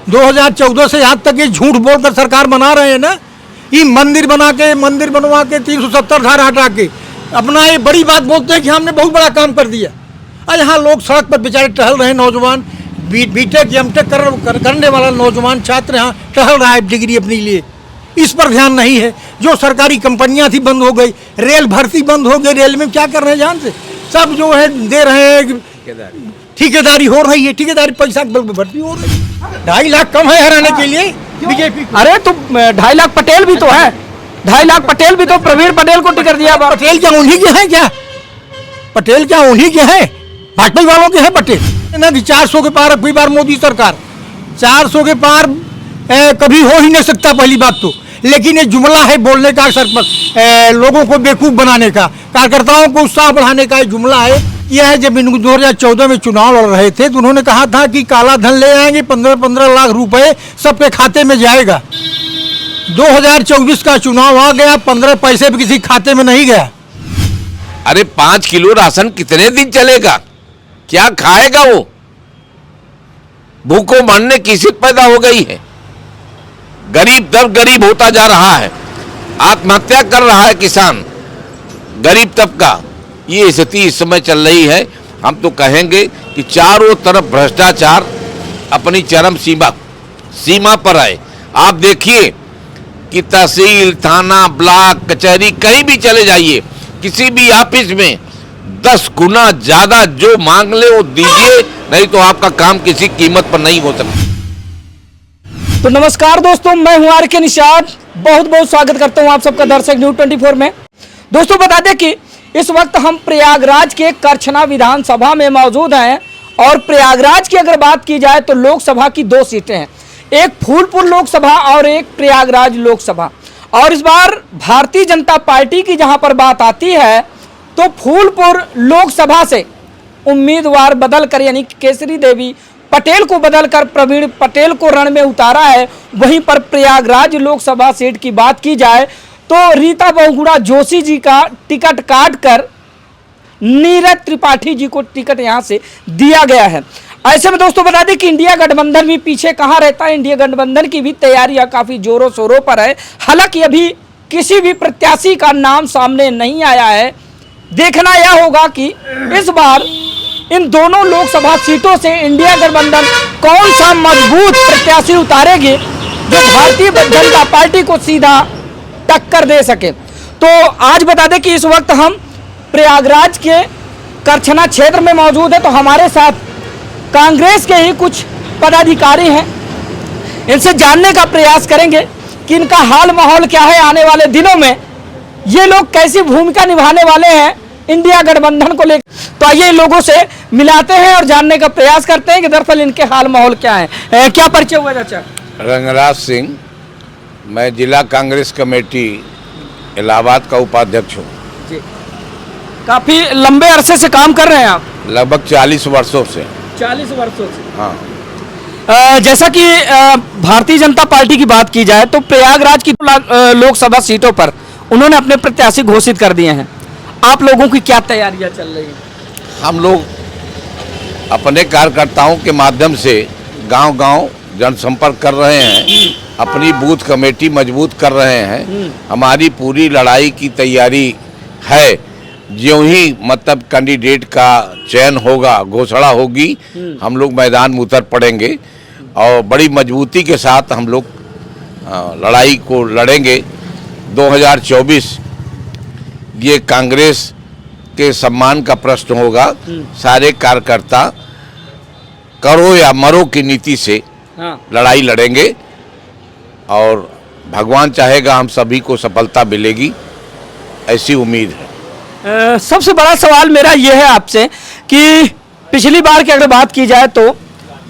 2014 से आज तक ये झूठ बोलकर सरकार बना रहे हैं ना। ये मंदिर बनवा के 370 धारा हटा के अपना ये बड़ी बात बोलते हैं कि हमने बहुत बड़ा काम कर दिया। और यहाँ लोग सड़क पर बेचारे टहल रहे हैं, नौजवान बीटेक एमटेक करने वाला नौजवान छात्र यहाँ टहल रहा है डिग्री अपने लिए। इस पर ध्यान नहीं है। जो सरकारी कंपनियां थी बंद हो गई, रेल भर्ती बंद हो गई। रेल में क्या कर रहे हैं जान से, सब जो है दे रहे हैं, ठेकेदारी हो रही है, ठेकेदारी पैसा के बल पे भर्ती हो रही है। 2.5 लाख कम है हराने के लिए बीजेपी। अरे तो 2.5 लाख पटेल भी तो है, 2.5 लाख पटेल भी तो प्रवीण पटेल को टिकट दिया। पटेल क्या उन्हीं के हैं क्या? पटेल क्या उन्हीं के हैं? भाजपा वालों के हैं पटेल ना। 400 के पार अगली बार मोदी सरकार 400 के पार कभी हो ही नहीं सकता पहली बात तो। लेकिन ये जुमला है बोलने का, सर पर लोगों को बेवकूफ़ बनाने का, कार्यकर्ताओं को उत्साह बढ़ाने का ये जुमला है। यह है जब 2014 में चुनाव लड़ रहे थे तो उन्होंने कहा था कि काला धन ले आएंगे, 15-15 लाख रुपए सबके खाते में जाएगा। 2024 का चुनाव आ गया, 15 पैसे भी किसी खाते में नहीं गया। अरे 5 किलो राशन कितने दिन चलेगा? क्या खाएगा वो? भूखों मरने की स्थिति पैदा हो गई है। गरीब दर गरीब होता जा रहा है, आत्महत्या कर रहा है किसान, गरीब तबका। ये स्थिति इस समय चल रही है। हम तो कहेंगे कि चारों तरफ भ्रष्टाचार अपनी चरम सीमा पर है। आप देखिए कि तहसील, थाना, ब्लॉक, कचहरी कहीं भी चले जाइए, किसी भी ऑफिस में 10 गुना ज्यादा जो मांग ले वो दीजिए, नहीं तो आपका काम किसी कीमत पर नहीं हो सकता। तो नमस्कार दोस्तों, मैं हूं आर के निषाद। बहुत बहुत स्वागत करता हूं आप सबका दर्शक न्यूज़ 24 में। दोस्तों बता दें कि इस वक्त हम प्रयागराज के करछना विधानसभा में मौजूद हैं और प्रयागराज की अगर बात की जाए तो लोकसभा की 2 सीटें हैं, एक फूलपुर लोकसभा और एक प्रयागराज लोकसभा। और इस बार भारतीय जनता पार्टी की जहां पर बात आती है तो फूलपुर लोकसभा से उम्मीदवार बदलकर यानी केसरी देवी पटेल को बदलकर प्रवीण पटेल को रण में उतारा है। वहीं पर प्रयागराज लोकसभा सीट की बात की जाए तो रीता बहुगुणा जोशी जी का टिकट काटकर नीरज त्रिपाठी जी को टिकट यहां से दिया गया है। ऐसे में दोस्तों बता दें कि इंडिया गठबंधन भी पीछे कहां रहता है। इंडिया गठबंधन की भी तैयारियां काफी जोरों शोरों पर है। हालांकि अभी किसी भी प्रत्याशी का नाम सामने नहीं आया है। देखना यह होगा कि इस बार इन दोनों लोकसभा सीटों से इंडिया गठबंधन कौन सा मजबूत प्रत्याशी उतारेगी जो भारतीय जनता पार्टी को सीधा टक्कर दे सके। तो आज बता दें कि इस वक्त हम प्रयागराज के करछना क्षेत्र में मौजूद है। तो हमारे साथ कांग्रेस के ही कुछ पदाधिकारी हैं, इनसे जानने का प्रयास करेंगे कि इनका हाल माहौल क्या है, आने वाले दिनों में ये लोग कैसी भूमिका निभाने वाले हैं इंडिया गठबंधन को लेकर। तो आइए इन लोगों से मिलाते हैं और जानने का प्रयास करते हैं कि दरअसल इनके हाल माहौल क्या है। क्या परिचय हुआ चाचा? रंगराज सिंह, मैं जिला कांग्रेस कमेटी इलाहाबाद का उपाध्यक्ष हूँ। काफी लंबे अरसे से काम कर रहे हैं आप? लगभग 40 वर्षों से। 40 वर्षों से, हाँ। जैसा कि भारतीय जनता पार्टी की बात की जाए तो प्रयागराज की लोकसभा सीटों पर उन्होंने अपने प्रत्याशी घोषित कर दिए हैं। आप लोगों की क्या तैयारियां चल रही हैं? हम लोग अपने कार्यकर्ताओं के माध्यम से गांव-गांव जनसंपर्क कर रहे हैं, अपनी बूथ कमेटी मजबूत कर रहे हैं। हमारी पूरी लड़ाई की तैयारी है। ज्यों ही मतलब कैंडिडेट का चयन होगा, घोषणा होगी, हम लोग मैदान में उतर पड़ेंगे और बड़ी मजबूती के साथ हम लोग लड़ाई को लड़ेंगे। 2024 ये कांग्रेस के सम्मान का प्रश्न होगा। सारे कार्यकर्ता करो या मरो की नीति से लड़ाई लड़ेंगे और भगवान चाहेगा हम सभी को सफलता मिलेगी, ऐसी उम्मीद है। सबसे बड़ा सवाल मेरा यह है आपसे कि पिछली बार की अगर बात की जाए तो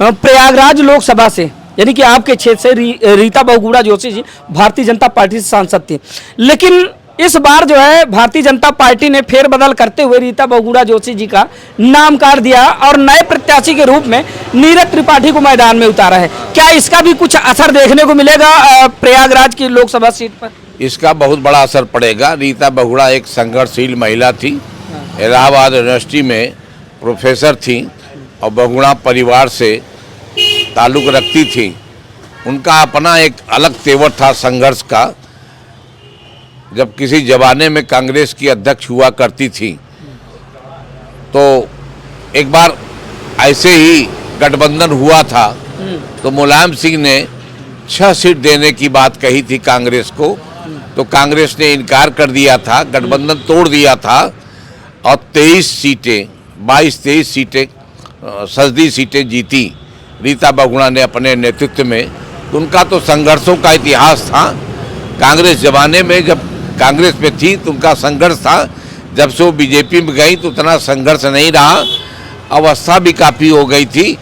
प्रयागराज लोकसभा से यानी कि आपके क्षेत्र से रीता बहुगुणा जोशी जी भारतीय जनता पार्टी से सांसद थी, लेकिन इस बार जो है भारतीय जनता पार्टी ने फेरबदल करते हुए रीता बहुगुणा जोशी जी का नामकार दिया और नए प्रत्याशी के रूप में नीरज त्रिपाठी को मैदान में उतारा है। क्या इसका भी कुछ असर देखने को मिलेगा प्रयागराज की लोकसभा सीट पर? इसका बहुत बड़ा असर पड़ेगा। रीता बहुगुणा एक संघर्षशील महिला थी, इलाहाबाद यूनिवर्सिटी में प्रोफेसर थी और बहुगुणा परिवार से ताल्लुक़ रखती थी उनका अपना एक अलग तेवर था संघर्ष का। जब किसी जमाने में कांग्रेस की अध्यक्ष हुआ करती थी तो एक बार ऐसे ही गठबंधन हुआ था तो मुलायम सिंह ने 6 सीट देने की बात कही थी कांग्रेस को, तो कांग्रेस ने इनकार कर दिया था, गठबंधन तोड़ दिया था और 22-23 सीटें संसदीय सीटें जीती रीता बहुगुणा ने अपने नेतृत्व में। उनका तो संघर्षों का इतिहास था। कांग्रेस जमाने में जब कांग्रेस में थी तो उनका संघर्ष था, जब से वो बीजेपी में गई तो उतना संघर्ष नहीं रहा, अवस्था भी काफ़ी हो गई थी।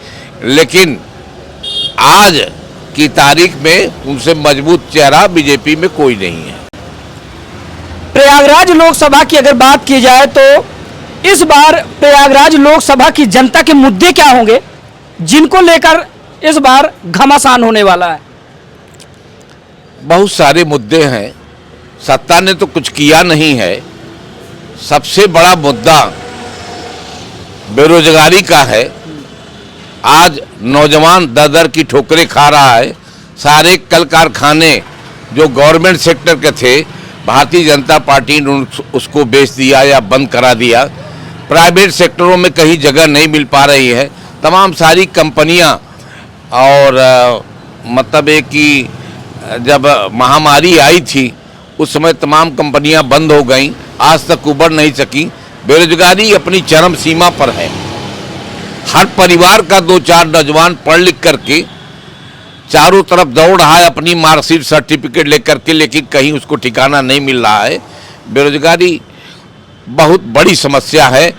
लेकिन आज की तारीख में उनसे मजबूत चेहरा बीजेपी में कोई नहीं है। प्रयागराज लोकसभा की अगर बात की जाए तो इस बार प्रयागराज लोकसभा की जनता के मुद्दे क्या होंगे जिनको लेकर इस बार घमासान होने वाला है? बहुत सारे मुद्दे हैं। सत्ता ने तो कुछ किया नहीं है। सबसे बड़ा मुद्दा बेरोजगारी का है। आज नौजवान दर दर की ठोकरें खा रहा है। सारे कल कारखाने जो गवर्नमेंट सेक्टर के थे, भारतीय जनता पार्टी ने उसको बेच दिया या बंद करा दिया। प्राइवेट सेक्टरों में कहीं जगह नहीं मिल पा रही है। तमाम सारी कंपनियां और मतलब एक कि जब महामारी आई थी उस समय तमाम कंपनियां बंद हो गईं, आज तक उबर नहीं सकी। बेरोजगारी अपनी चरम सीमा पर है। हर परिवार का 2-4 नौजवान पढ़ लिख करके चारों तरफ दौड़ रहा है अपनी मार्कशीट सर्टिफिकेट लेकर के, लेकिन कहीं उसको ठिकाना नहीं मिल रहा है। बेरोजगारी बहुत बड़ी समस्या है।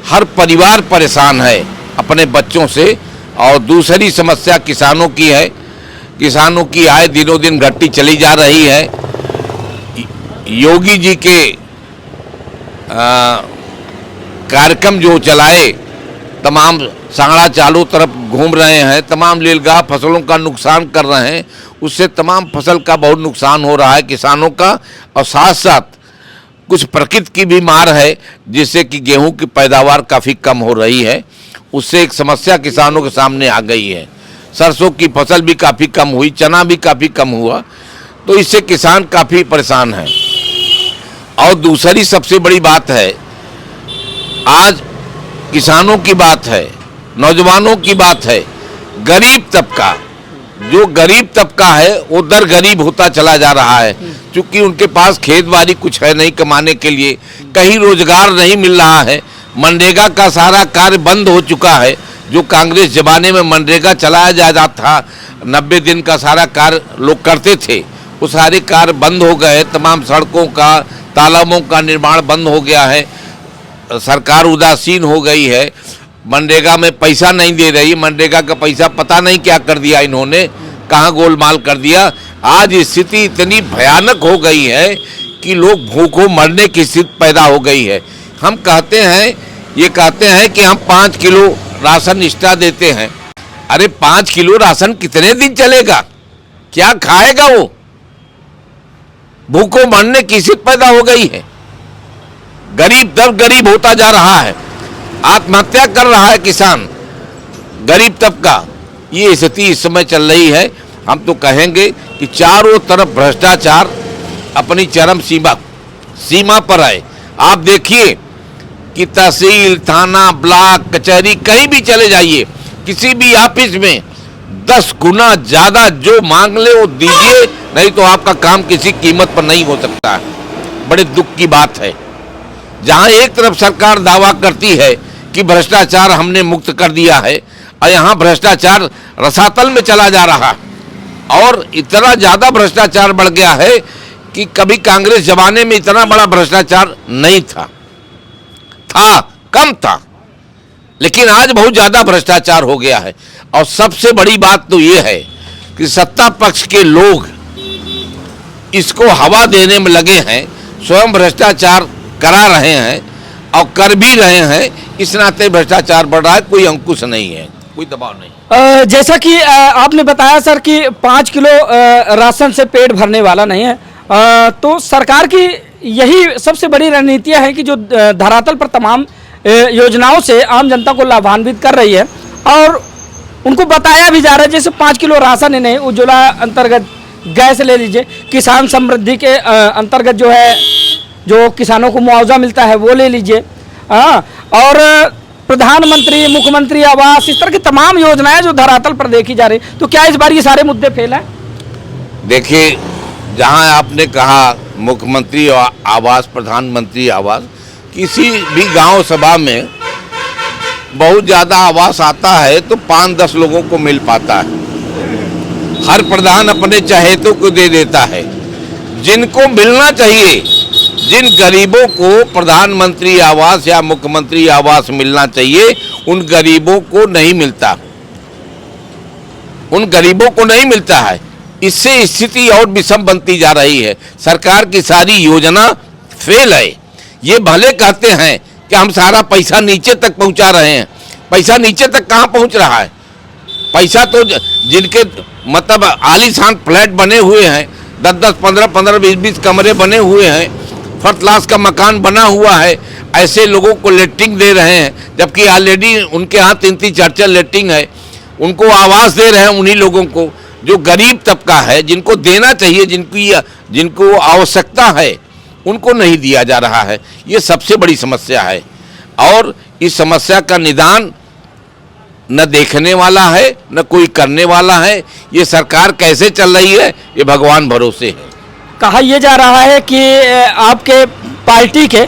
हर परिवार परेशान है अपने बच्चों से। और दूसरी समस्या किसानों की है। किसानों की आय दिनों दिन घटती चली जा रही है। योगी जी के कार्यक्रम जो चलाए, तमाम सांगड़ा चारों तरफ घूम रहे हैं, तमाम लीलगाह फसलों का नुकसान कर रहे हैं, उससे तमाम फसल का बहुत नुकसान हो रहा है किसानों का। और साथ साथ कुछ प्रकृति की भी मार है जिससे कि गेहूं की पैदावार काफ़ी कम हो रही है। उससे एक समस्या किसानों के सामने आ गई है। सरसों की फसल भी काफ़ी कम हुई, चना भी काफ़ी कम हुआ, तो इससे किसान काफ़ी परेशान है। और दूसरी सबसे बड़ी बात है, आज किसानों की बात है, नौजवानों की बात है, गरीब तबका, जो गरीब तबका है वो दर गरीब होता चला जा रहा है। क्योंकि उनके पास खेत बाड़ी कुछ है नहीं कमाने के लिए, कहीं रोजगार नहीं मिल रहा है। मनरेगा का सारा कार्य बंद हो चुका है। जो कांग्रेस जमाने में मनरेगा चलाया जाता था, 90 दिन का सारा कार्य लोग करते थे, वो सारे कार्य बंद हो गए। तमाम सड़कों का, तालाबों का निर्माण बंद हो गया है। सरकार उदासीन हो गई है। मनरेगा में पैसा नहीं दे रही। मनरेगा का पैसा पता नहीं क्या कर दिया इन्होंने, कहाँ गोलमाल कर दिया। आज स्थिति इतनी भयानक हो गई है कि लोग भूखों मरने की स्थिति पैदा हो गई है। हम कहते हैं कि हम 5 किलो राशन एक्स्ट्रा देते हैं। अरे 5 किलो राशन कितने दिन चलेगा? क्या खाएगा वो? भूखों मरने की स्थिति पैदा हो गई है। गरीब दर गरीब होता जा रहा है। आत्महत्या कर रहा है किसान, गरीब तबका। ये स्थिति इस समय चल रही है। हम तो कहेंगे कि चारों तरफ भ्रष्टाचार अपनी चरम सीमा पर है। आप देखिए कि तहसील, थाना, ब्लॉक, कचहरी, कहीं भी चले जाइए, किसी भी ऑफिस में 10 गुना ज़्यादा जो मांग ले वो दीजिए, नहीं तो आपका काम किसी कीमत पर नहीं हो सकता है। बड़े दुख की बात है। जहां एक तरफ सरकार दावा करती है कि भ्रष्टाचार हमने मुक्त कर दिया है, और यहाँ भ्रष्टाचार रसातल में चला जा रहा है। और इतना ज़्यादा भ्रष्टाचार बढ़ गया है कि कभी कांग्रेस जमाने में इतना बड़ा भ्रष्टाचार नहीं था, कम था, लेकिन आज बहुत ज़्यादा भ्रष्टाचार हो गया है। और सबसे बड़ी बात तो ये है कि सत्ता पक्ष के लोग इसको हवा देने में लगे हैं, स्वयं भ्रष्टाचार करा रहे हैं और कर भी रहे हैं। इस नाते भ्रष्टाचार बढ़ रहा है। कोई अंकुश नहीं है, कोई दबाव नहीं। जैसा कि आपने बताया सर कि 5 किलो राशन से पेट भरने वाला नहीं है, तो सरकार की यही सबसे बड़ी रणनीतियाँ है कि जो धरातल पर तमाम योजनाओं से आम जनता को लाभान्वित कर रही है। और उनको बताया भी जा रहा है, जैसे 5 किलो राशन नहीं, उज्ज्वला अंतर्गत गैस ले लीजिए, किसान समृद्धि के अंतर्गत जो है जो किसानों को मुआवजा मिलता है वो ले लीजिए, हाँ, और प्रधानमंत्री, मुख्यमंत्री आवास, इस तरह की तमाम योजनाएं जो धरातल पर देखी जा रही। तो क्या इस बार ये सारे मुद्दे फेल हैं? देखिए, जहां आपने कहा मुख्यमंत्री आवास, प्रधानमंत्री आवास, किसी भी गांव सभा में बहुत ज़्यादा आवास आता है तो 5-10 लोगों को मिल पाता है। हर प्रधान अपने चहेतों को दे देता है। जिनको मिलना चाहिए, जिन गरीबों को प्रधानमंत्री आवास या मुख्यमंत्री आवास मिलना चाहिए, उन गरीबों को नहीं मिलता, उन गरीबों को नहीं मिलता है। इससे स्थिति और विषम बनती जा रही है। सरकार की सारी योजना फेल है। ये भले कहते हैं कि हम सारा पैसा नीचे तक पहुंचा रहे हैं, पैसा नीचे तक कहां पहुंच रहा है? पैसा तो जिनके मतलब आलीशान फ्लैट बने हुए हैं, 10-10, 15-15, 20-20 कमरे बने हुए हैं, फर्स्ट क्लास का मकान बना हुआ है, ऐसे लोगों को लेटरिंग दे रहे हैं, जबकि ऑलरेडी उनके यहाँ 3-3, 4-4 लेटरिंग है। उनको आवास दे रहे हैं उन्हीं लोगों को जो गरीब तबका है, जिनको देना चाहिए, जिनको आवश्यकता है, उनको नहीं दिया जा रहा है। ये सबसे बड़ी समस्या है और इस समस्या का निदान न देखने वाला है न कोई करने वाला है। ये सरकार कैसे चल रही है ये भगवान भरोसे है। कहा यह जा रहा है कि आपके पार्टी के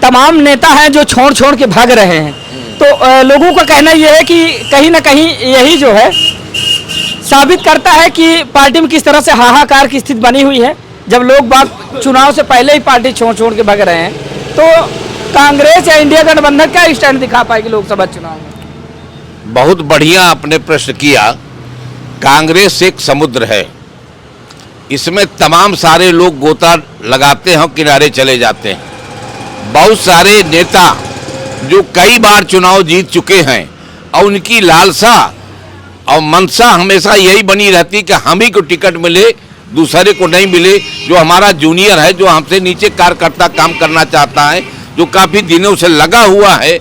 तमाम नेता हैं जो छोड़ छोड़ के भाग रहे हैं, तो लोगों का कहना यह है कि कहीं ना कहीं यही जो है साबित करता है कि पार्टी में किस तरह से हाहाकार की स्थिति बनी हुई है। जब लोग बात चुनाव से पहले ही पार्टी छोड़ छोड़ के भाग रहे हैं, तो कांग्रेस या इंडिया गठबंधन क्या स्टैंड दिखा पाएगी लोकसभा चुनाव में? बहुत बढ़िया आपने प्रश्न किया। कांग्रेस एक समुद्र है, इसमें तमाम सारे लोग गोता लगाते हैं, किनारे चले जाते हैं। बहुत सारे नेता जो कई बार चुनाव जीत चुके हैं और उनकी लालसा और मनसा हमेशा यही बनी रहती कि हम ही को टिकट मिले, दूसरे को नहीं मिले। जो हमारा जूनियर है, जो हमसे नीचे कार्यकर्ता काम करना चाहता है, जो काफ़ी दिनों से लगा हुआ है,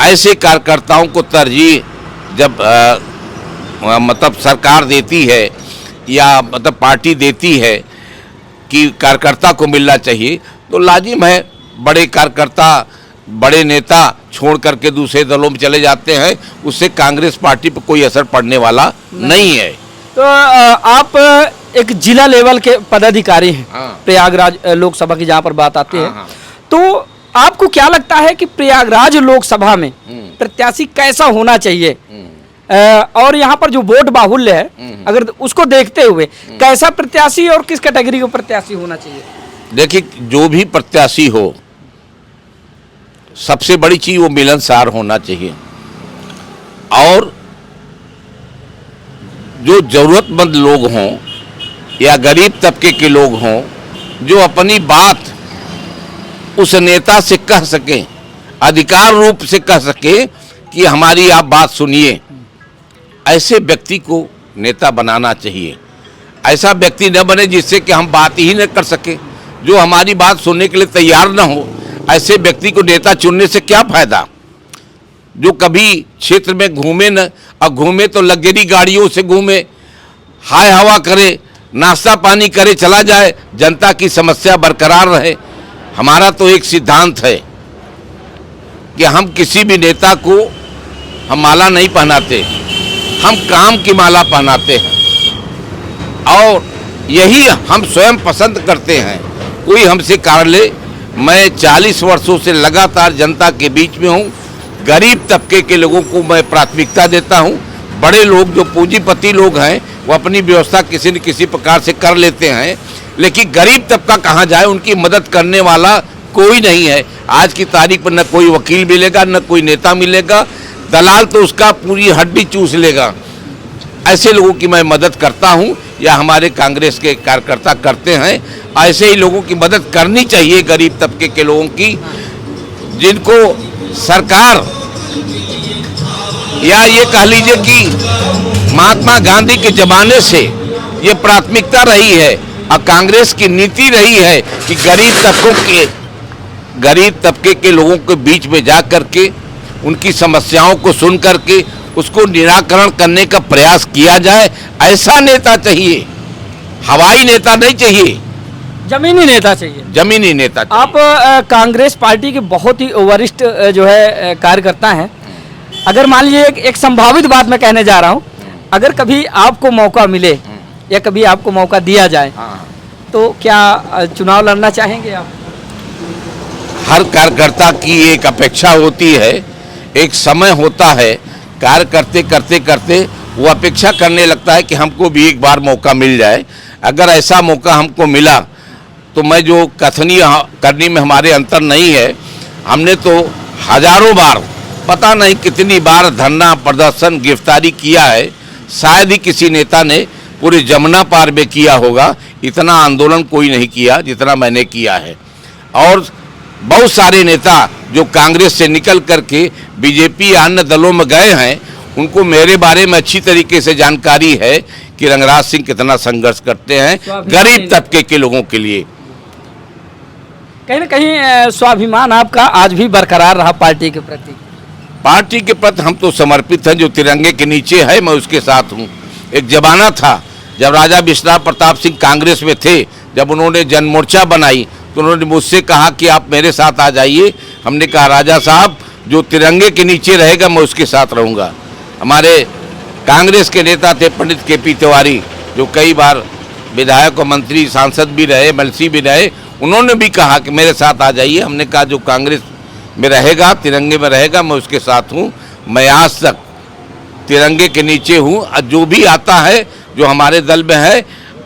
ऐसे कार्यकर्ताओं को तरजीह जब मतलब सरकार देती है या मतलब पार्टी देती है कि कार्यकर्ता को मिलना चाहिए, तो लाजिम है बड़े कार्यकर्ता, बड़े नेता छोड़ करके दूसरे दलों में चले जाते हैं। उससे कांग्रेस पार्टी पर कोई असर पड़ने वाला नहीं है। तो आप एक जिला लेवल के पदाधिकारी हैं, प्रयागराज लोकसभा की जहाँ पर बात आती है, तो आपको क्या लगता है कि प्रयागराज लोकसभा में प्रत्याशी कैसा होना चाहिए? और यहाँ पर जो वोट बाहुल्य है, अगर उसको देखते हुए कैसा प्रत्याशी और किस कैटेगरी का प्रत्याशी होना चाहिए? देखिए, जो भी प्रत्याशी हो, सबसे बड़ी चीज वो मिलनसार होना चाहिए और जो जरूरतमंद लोग हों या गरीब तबके के लोग हों, जो अपनी बात उस नेता से कह सकें, अधिकार रूप से कह सकें कि हमारी आप बात सुनिए, ऐसे व्यक्ति को नेता बनाना चाहिए। ऐसा व्यक्ति न बने जिससे कि हम बात ही न कर सकें, जो हमारी बात सुनने के लिए तैयार न हो। ऐसे व्यक्ति को नेता चुनने से क्या फायदा? जो कभी क्षेत्र में घूमे न, और घूमे तो लग्जरी गाड़ियों से घूमे, हाय हवा करे, नाश्ता पानी करे, चला जाए, जनता की समस्या बरकरार रहे। हमारा तो एक सिद्धांत है कि हम किसी भी नेता को हम माला नहीं पहनाते, हम काम की माला पहनाते हैं और यही हम स्वयं पसंद करते हैं। कोई हमसे कार ले, मैं 40 वर्षों से लगातार जनता के बीच में हूँ। गरीब तबके के लोगों को मैं प्राथमिकता देता हूँ। बड़े लोग जो पूंजीपति लोग हैं वो अपनी व्यवस्था किसी न किसी प्रकार से कर लेते हैं, लेकिन गरीब तबका कहाँ जाए? उनकी मदद करने वाला कोई नहीं है। आज की तारीख पर न कोई वकील मिलेगा, न कोई नेता मिलेगा, दलाल तो उसका पूरी हड्डी चूस लेगा। ऐसे लोगों की मैं मदद करता हूं या हमारे कांग्रेस के कार्यकर्ता करते हैं। ऐसे ही लोगों की मदद करनी चाहिए, गरीब तबके के लोगों की, जिनको सरकार या ये कह लीजिए कि महात्मा गांधी के जमाने से ये प्राथमिकता रही है और कांग्रेस की नीति रही है कि गरीब तबके के लोगों के बीच में जा करके उनकी समस्याओं को सुन करके उसको निराकरण करने का प्रयास किया जाए। ऐसा नेता चाहिए, हवाई नेता नहीं चाहिए, जमीनी नेता चाहिए। जमीनी नेता चाहिए। आप कांग्रेस पार्टी के बहुत ही वरिष्ठ जो है कार्यकर्ता हैं। अगर मान लीजिए एक संभावित बात मैं कहने जा रहा हूं, अगर कभी आपको मौका मिले या कभी आपको मौका दिया जाए तो क्या चुनाव लड़ना चाहेंगे आप? हर कार्यकर्ता की एक अपेक्षा होती है, एक समय होता है, कार्य करते करते करते वो अपेक्षा करने लगता है कि हमको भी एक बार मौका मिल जाए। अगर ऐसा मौका हमको मिला तो मैं जो कथनी करनी में हमारे अंतर नहीं है, हमने तो हजारों बार, पता नहीं कितनी बार धरना प्रदर्शन गिरफ्तारी किया है। शायद ही किसी नेता ने पूरे जमुना पार में किया होगा, इतना आंदोलन कोई नहीं किया जितना मैंने किया है। और बहुत सारे नेता जो कांग्रेस से निकल करके बीजेपी या अन्य दलों में गए हैं, उनको मेरे बारे में अच्छी तरीके से जानकारी है कि रंगराज सिंह कितना संघर्ष करते हैं गरीब तबके के लोगों के लिए। कहीं ना कहीं स्वाभिमान आपका आज भी बरकरार रहा पार्टी के प्रति? पार्टी के प्रति हम तो समर्पित हैं। जो तिरंगे के नीचे है मैं उसके साथ हूँ। एक जमाना था जब राजा विश्वनाथ प्रताप सिंह कांग्रेस में थे, जब उन्होंने जन मोर्चा बनाई तो उन्होंने मुझसे कहा कि आप मेरे साथ आ जाइए। हमने कहा राजा साहब, जो तिरंगे के नीचे रहेगा मैं उसके साथ रहूँगा। हमारे कांग्रेस के नेता थे पंडित के.पी. तिवारी, जो कई बार विधायक और मंत्री सांसद भी रहे, एमएलसी भी रहे, उन्होंने भी कहा कि मेरे साथ आ जाइए। हमने कहा जो कांग्रेस में रहेगा, तिरंगे में रहेगा, मैं उसके साथ हूँ। मैं आज तक तिरंगे के नीचे हूँ। जो भी आता है, जो हमारे दल में है,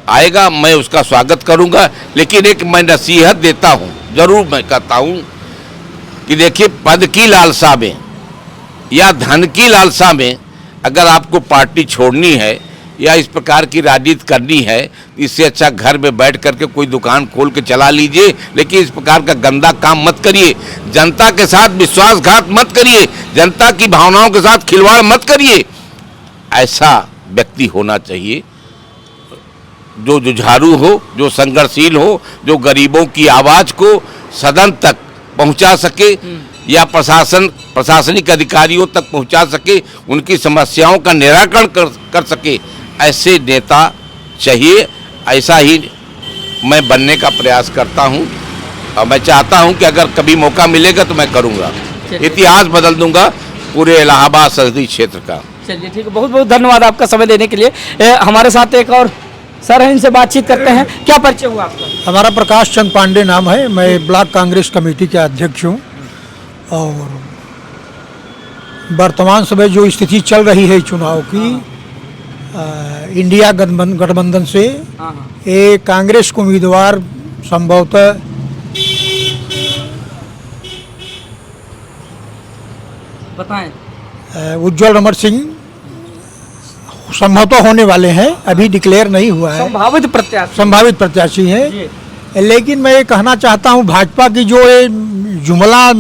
आएगा, मैं उसका स्वागत करूँगा। लेकिन एक मैं नसीहत देता हूँ, जरूर मैं कहता हूँ कि देखिए, पद की लालसा में या धन की लालसा में अगर आपको पार्टी छोड़नी है या इस प्रकार की राजनीति करनी है, इससे अच्छा घर में बैठ करके कोई दुकान खोल के चला लीजिए। लेकिन इस प्रकार का गंदा काम मत करिए, जनता के साथ विश्वासघात मत करिए, जनता की भावनाओं के साथ खिलवाड़ मत करिए। ऐसा व्यक्ति होना चाहिए जो जुझारू हो, जो संघर्षशील हो, जो गरीबों की आवाज़ को सदन तक पहुंचा सके या प्रशासनिक अधिकारियों तक पहुंचा सके, उनकी समस्याओं का निराकरण कर सके। ऐसे नेता चाहिए। ऐसा ही मैं बनने का प्रयास करता हूं और मैं चाहता हूं कि अगर कभी मौका मिलेगा तो मैं करूंगा, इतिहास बदल दूंगा पूरे इलाहाबाद संसदीय क्षेत्र का। चलिए ठीक है, बहुत बहुत धन्यवाद आपका समय देने के लिए। हमारे साथ एक और सर है, इनसे बातचीत करते हैं। क्या परिचय हुआ आपका? हमारा प्रकाश चंद पांडे नाम है। मैं ब्लॉक कांग्रेस कमेटी के अध्यक्ष हूँ। और वर्तमान समय जो स्थिति चल रही है चुनाव की, इंडिया गठबंधन से एक कांग्रेस को उम्मीदवार संभवतः बताएं। उज्जवल रमण सिंह संभवतः होने वाले हैं, अभी डिक्लेयर नहीं हुआ है, संभावित प्रत्याशी हैं। लेकिन मैं ये कहना चाहता हूँ, भाजपा की जो ये जुमला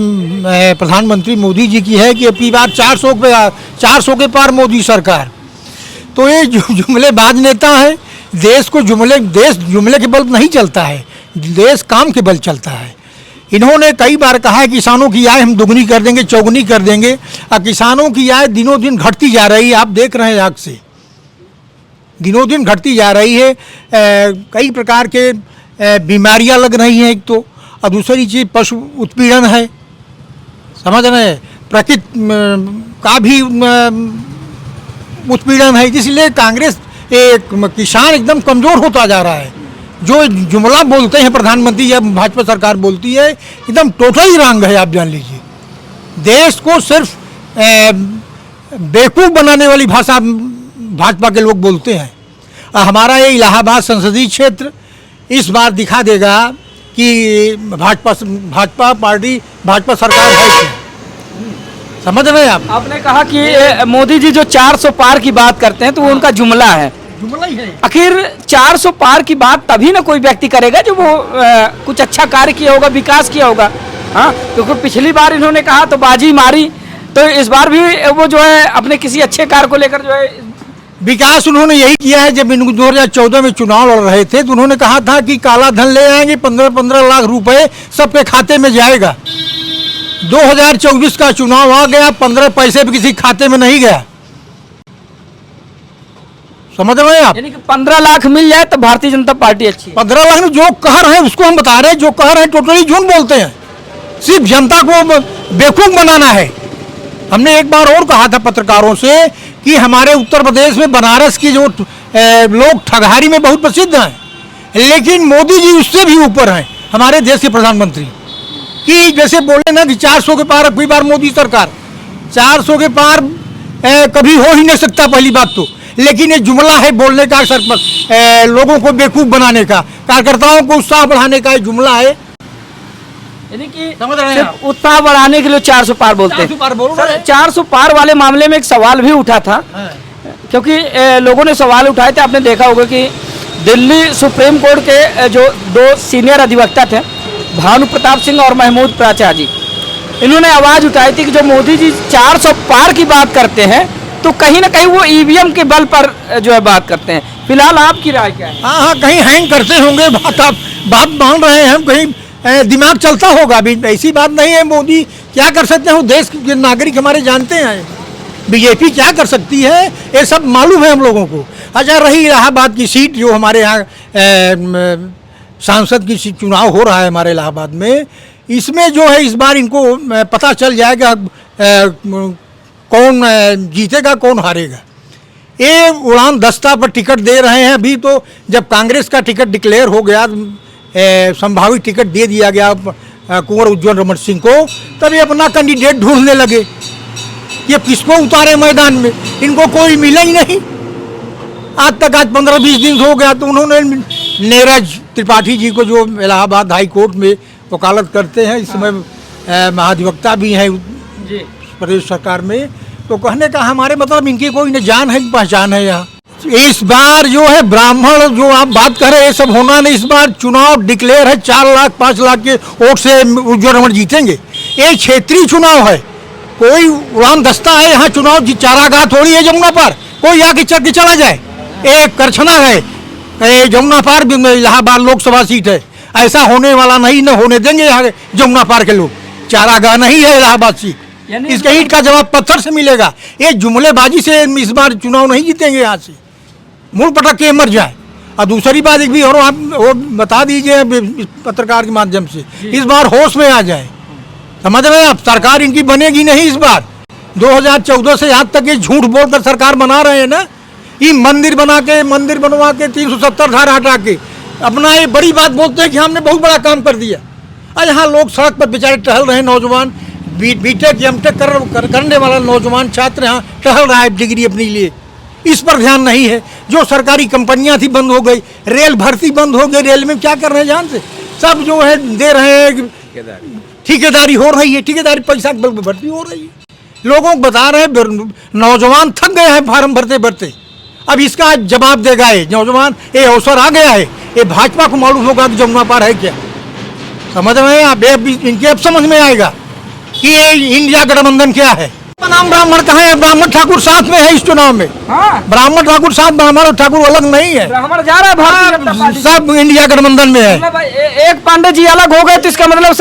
प्रधानमंत्री मोदी जी की है कि अब की बार 400 के पार मोदी सरकार, तो ये जुमलेबाज नेता है। देश जुमले के बल नहीं चलता है, देश काम के बल चलता है। इन्होंने कई बार कहा है किसानों की आय हम दुगनी कर देंगे, चौगुनी कर देंगे, और किसानों की आय दिनों दिन घटती जा रही है। आप देख रहे हैं आग से, दिनों दिन घटती जा रही है। कई प्रकार के बीमारियां लग रही हैं एक तो, और दूसरी चीज़ पशु उत्पीड़न है, समझ रहे हैं, प्रकृति का भी उत्पीड़न है। इसलिए कांग्रेस एक किसान एकदम कमज़ोर होता जा रहा है। जो जुमला बोलते हैं प्रधानमंत्री या भाजपा सरकार बोलती है, एकदम टोटली रॉन्ग है। आप जान लीजिए, देश को सिर्फ बेवकूफ़ बनाने वाली भाषा भाजपा के लोग बोलते हैं। हमारा ये इलाहाबाद संसदीय क्षेत्र इस बार दिखा देगा कि भाजपा सरकार है क्या। समझ रहे हैं आप? आपने कहा कि मोदी जी जो 400 पार की बात करते हैं तो वो उनका जुमला है, जुमला ही है। आखिर 400 पार की बात तभी ना कोई व्यक्ति करेगा जो वो कुछ अच्छा कार्य किया होगा, विकास किया होगा। हाँ, क्योंकि पिछली बार इन्होंने कहा तो बाजी मारी, तो इस बार भी वो जो है अपने किसी अच्छे कार्य को लेकर जो है विकास उन्होंने यही किया है। जब 2014 में चुनाव लड़ रहे थे तो उन्होंने कहा था कि काला धन ले आएंगे, 15-15 लाख रुपए सबके खाते में जाएगा। 2024 का चुनाव आ गया, 15 पैसे भी किसी खाते में नहीं गया। समझ रहे हैं आप? यानी कि 15 लाख मिल जाए तो भारतीय जनता पार्टी अच्छी है। 15 लाख में जो कह रहे हैं उसको हम बता रहे हैं, जो कह रहे हैं टोटली झूठ बोलते हैं, सिर्फ जनता को बेवकूफ बनाना है। हमने एक बार और कहा था पत्रकारों से कि हमारे उत्तर प्रदेश में बनारस की जो लोग ठगहारी में बहुत प्रसिद्ध हैं, लेकिन मोदी जी उससे भी ऊपर हैं, हमारे देश के प्रधानमंत्री। कि जैसे बोले ना कि 400 के पार अगली बार मोदी सरकार, 400 के पार कभी हो ही नहीं सकता पहली बात तो, लेकिन ये जुमला है बोलने का, लोगों को बेवकूफ बनाने का, कार्यकर्ताओं को उत्साह बढ़ाने का जुमला है। यानी कि समझ रहे हैं आप? उत्साह बढ़ाने के लिए 400 पार बोलते हैं। 400 पार बोल रहे हैं। 400 पार वाले मामले में एक सवाल भी उठा था, क्योंकि लोगों ने सवाल उठाए थे। आपने देखा होगा कि दिल्ली सुप्रीम कोर्ट के जो 2 सीनियर अधिवक्ता थे, भानु प्रताप सिंह और महमूद प्राचा जी, इन्होंने आवाज उठाई थी कि जो मोदी जी 400 पार की बात करते हैं तो कहीं ना कहीं वो ईवीएम के बल पर जो है बात करते हैं। फिलहाल आपकी राय क्या है? हाँ, कहीं हैंग करते होंगे, बात मान रहे हैं हम, कहीं दिमाग चलता होगा। अभी ऐसी बात नहीं है। मोदी क्या कर सकते हैं, वो देश के नागरिक हमारे जानते हैं। बीजेपी क्या कर सकती है ये सब मालूम है हम लोगों को। अच्छा, रही इलाहाबाद की सीट, जो हमारे यहाँ सांसद की सीट चुनाव हो रहा है हमारे इलाहाबाद में, इसमें जो है इस बार इनको पता चल जाएगा कौन जीतेगा कौन हारेगा। ये उड़ान दस्ता पर टिकट दे रहे हैं। अभी तो जब कांग्रेस का टिकट डिक्लेयर हो गया, संभावित टिकट दे दिया गया कुंवर उज्ज्वल रमन सिंह को, तब ये अपना कैंडिडेट ढूंढने लगे। ये किसको उतारे मैदान में, इनको कोई मिला ही नहीं। आज तक 15-20 दिन हो गया तो उन्होंने नीरज त्रिपाठी जी को, जो इलाहाबाद हाई कोर्ट में वकालत करते हैं, इस समय महाधिवक्ता भी हैं प्रदेश सरकार में, तो कहने का हमारे मतलब इनकी कोई न जान है पहचान है यहाँ। इस बार जो है ब्राह्मण जो आप बात कर रहे हैं ये सब होना नहीं। इस बार चुनाव डिक्लेयर है, 4 लाख 5 लाख के वोट से उज्ज्वल रमन जीतेंगे। ये क्षेत्रीय चुनाव है, कोई उड़ान दस्ता है यहाँ चुनाव चारागाह थोड़ी है जमुना पार, कोई आके चल के चला जाए। एक करछना है, जमुना पार इलाहाबाद लोकसभा सीट है, ऐसा होने वाला नहीं, न होने देंगे यहाँ जमुना पार के लोग। चारागाह नहीं है इलाहाबाद सीट, इसका ईंट का जवाब पत्थर से मिलेगा। ये जुमलेबाजी से इस बार चुनाव नहीं जीतेंगे, यहाँ से मुंह पटक के मर जाए। और दूसरी बात एक भी और आप वो बता दीजिए पत्रकार के माध्यम से, इस बार होश में आ जाए। समझ रहे हैं आप? सरकार इनकी बनेगी नहीं इस बार। 2014 से आज तक ये झूठ बोलकर सरकार बना रहे हैं ना, ये मंदिर बनवा के 370 धारा हटा के अपना ये बड़ी बात बोलते हैं कि हमने बहुत बड़ा काम कर दिया। और यहाँ लोग सड़क पर बेचारे टहल रहे हैं, नौजवान बीटेक एमटेक करने वाला नौजवान छात्र यहाँ टहल रहा है डिग्री अपने लिए। इस पर ध्यान नहीं है। जो सरकारी कंपनियां थी बंद हो गई, रेल भर्ती बंद हो गई। रेल में क्या कर रहे हैं जान से, सब जो है दे रहे हैं, ठेकेदारी हो रही है, ठेकेदारी पैसा भर्ती हो रही है। लोगों को बता रहे हैं, नौजवान थक गए हैं फार्म भरते भरते। अब इसका जवाब देगा ये नौजवान, ये अवसर आ गया है। ये भाजपा को मालूम होगा कि जमुना पार है क्या। समझ रहे हैं आप? इनके अब समझ में आएगा कि ये इंडिया गठबंधन क्या है। नाम ब्राह्मण कहाँ है? ब्राह्मण ठाकुर साथ में है इस चुनाव में। हाँ? ब्राह्मण ठाकुर साथ, ब्राह्मण ठाकुर अलग नहीं है। ब्राह्मण जा रहा है भारतीय जनता पार्टी, सब इंडिया गठबंधन में है। मतलब एक पांडे जी अलग हो गए तो इसका मतलब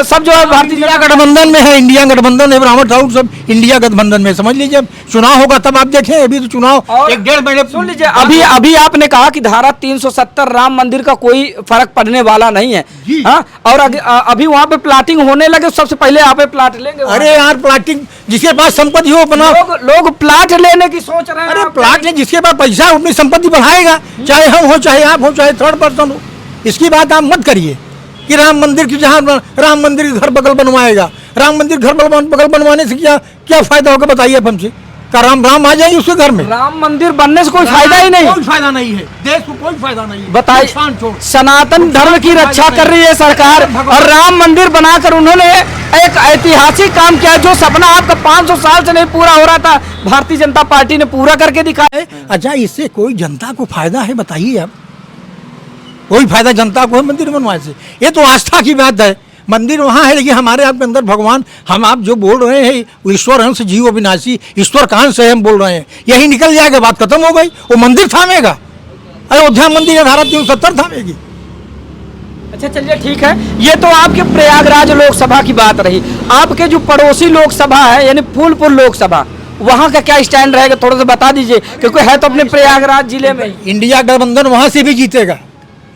सब जो है भारतीय इंडिया गठबंधन में है। इंडिया गठबंधन है, ब्राह्मण ठाकुर सब इंडिया गठबंधन में। समझ लीजिए, चुनाव होगा तब आप देखें। अभी तो चुनाव 1-1.5 महीने। सुन लीजिए, अभी आपने कहा कि धारा 370 राम मंदिर का कोई फर्क पड़ने वाला नहीं है। हाँ? और अभी वहाँ पे प्लाटिंग होने लगे, सबसे पहले आप प्लाट लेंगे। अरे यार, प्लाटिंग जिसके पास संपत्ति हो अपना, लोग प्लाट लेने की सोच रहे हैं। अरे प्लाट है, जिसके पास पैसा है अपनी संपत्ति बढ़ाएगा, चाहे हम हो, चाहे आप हो, चाहे थर्ड पर्सन हो। इसकी बात आप मत करिए कि राम मंदिर की, जहाँ राम मंदिर घर बगल बनवाएगा। राम मंदिर घर बगल बनवाने से क्या फायदा होगा बताइए आप हमसे? क्या राम आ जाएंगे उसके घर में? राम मंदिर बनने से कोई फायदा ही नहीं, कोई फायदा नहीं है, देश को कोई फायदा नहीं है। बताइए, सनातन धर्म की रक्षा कर रही है सरकार, और राम मंदिर बनाकर उन्होंने एक ऐतिहासिक काम किया, जो सपना आपका 500 साल से नहीं पूरा हो रहा था, भारतीय जनता पार्टी ने पूरा करके दिखाया। अच्छा, इससे कोई जनता को फायदा है बताइए आप? कोई फायदा जनता को है मंदिर बनवाने से? ये तो आस्था की बात है। मंदिर वहाँ है, लेकिन हमारे आपके अंदर भगवान, हम आप जो बोल रहे हैं वो ईश्वर अंश जीव अविनाशी, ईश्वर कान से हम बोल रहे हैं, यही निकल जाएगा, बात खत्म हो गई। वो मंदिर थामेगा, अयोध्या मंदिर धारा 370 थामेगी। अच्छा चलिए ठीक है, ये तो आपके प्रयागराज लोकसभा की बात रही। आपके जो पड़ोसी लोकसभा है यानी फूलपुर लोकसभा, वहाँ का क्या स्टैंड रहेगा, थोड़ा सा बता दीजिए, क्योंकि है तो अपने प्रयागराज जिले में। इंडिया गठबंधन वहां से भी जीतेगा,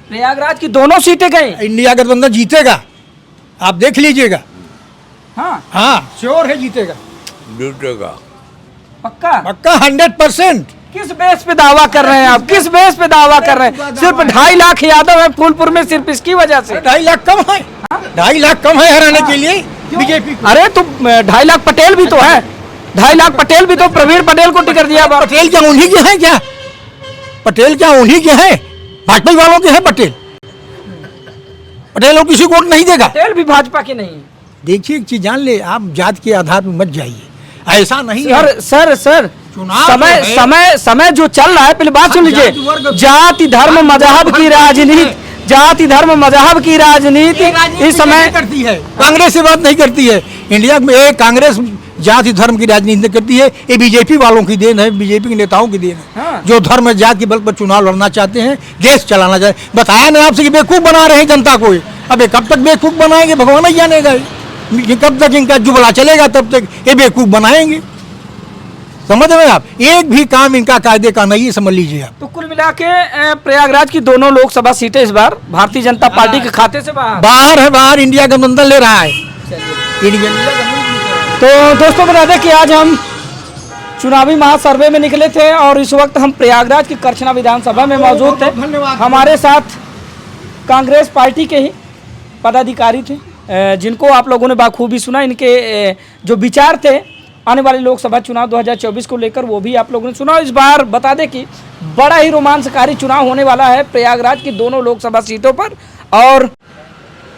प्रयागराज की दोनों सीटें गई। इंडिया गठबंधन जीतेगा, आप देख लीजिएगा। हाँ हाँ श्योर है जीतेगा, जीतेगा पक्का। पक्का 100%। किस बेस पे दावा कर रहे हैं आप, किस बेस पे दावा कर रहे हैं? सिर्फ 2.5 लाख यादव है फूलपुर में, सिर्फ इसकी वजह से। 2.5 लाख कम है, 2.5 लाख कम है हराने के लिए बीजेपी। अरे तो 2.5 लाख पटेल भी तो है, 2.5 लाख पटेल भी तो, प्रवीण पटेल को टिकट दिया। पटेल क्या उन्हीं के हैं क्या? पटेल क्या उन्हीं के हैं? भाजपा वालों के हैं पटेल? पटेल लोग किसी को वोट नहीं देगा। पटेल भी भाजपा के नहीं। देखिए एक चीज जान ले, आप जात के आधार पर मत जाइए, ऐसा नहीं सर है। सर सर चुनाव समय जो है- समय समय जो चल रहा है, पहले बात सुन लीजिए। जाति वर्ग- जाति धर्म मजहब की राजनीति, जाति धर्म मजहब की राजनीति इस समय करती है, कांग्रेस से बात नहीं करती है। इंडिया में एक कांग्रेस जाति धर्म की राजनीति नहीं करती है, ये बीजेपी वालों की देन है, बीजेपी के नेताओं की देन है। हाँ। जो धर्म जाति के बल पर चुनाव लड़ना चाहते हैं, देश चलाना चाहते, बताया ना आपसे कि बेवकूफ बना रहे हैं जनता को। अब ये कब तक बेवकूफ बनाएंगे भगवान ही जानेगा, ये कब तक इनका जुबला चलेगा, तब तक ये बेवकूफ बनाएंगे। समझ रहे हैं आप? एक भी काम इनका कायदे का नहीं है, समझ लीजिए आप। तो कुल मिला के प्रयागराज की दोनों लोकसभा सीटें इस बार भारतीय जनता पार्टी के खाते से बाहर। बाहर है, बाहर इंडिया गठबंधन ले रहा है। तो दोस्तों बता दें कि आज हम चुनावी महासर्वे में निकले थे और इस वक्त हम प्रयागराज की करछना विधानसभा में मौजूद थे। धन्यवाद। हमारे साथ कांग्रेस पार्टी के ही पदाधिकारी थे, जिनको आप लोगों ने बाखूबी सुना। इनके जो विचार थे आने वाले लोकसभा चुनाव 2024 को लेकर, वो भी आप लोगों ने सुना। इस बार बता दें कि बड़ा ही रोमांचकारी चुनाव होने वाला है प्रयागराज की दोनों लोकसभा सीटों पर, और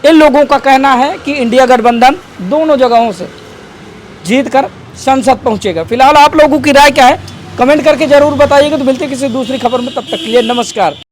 इन लोगों का कहना है कि इंडिया गठबंधन दोनों जगहों से जीत कर संसद पहुंचेगा। फिलहाल आप लोगों की राय क्या है, कमेंट करके जरूर बताइएगा। तो मिलते हैं किसी दूसरी खबर में, तब तक के लिए नमस्कार।